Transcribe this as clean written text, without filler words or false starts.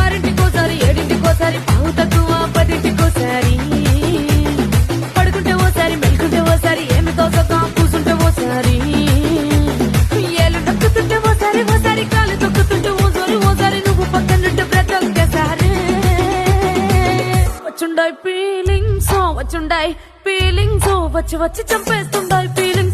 ఆరింటికోసారి ఏడింటికోసారి పావు తక్కువ 10ంటికోసారి పడుకుంటే ఓసారి మెలుకుంటే ఓసారి ఏమి తోసక కూసుంటే ఓసారి ఏళ్ళు నొక్కుతుంటే ఓసారి ఓసారి కాలు తొక్కుతుంటే ఓసారి నువ్వు పక్కనుంటే ప్రతి ఒక్కసారి వచ్చుండాయి ఫీలింగ్స్ వచ్చి వచ్చి చంపేస్తుండాయి ఫీలింగ్స్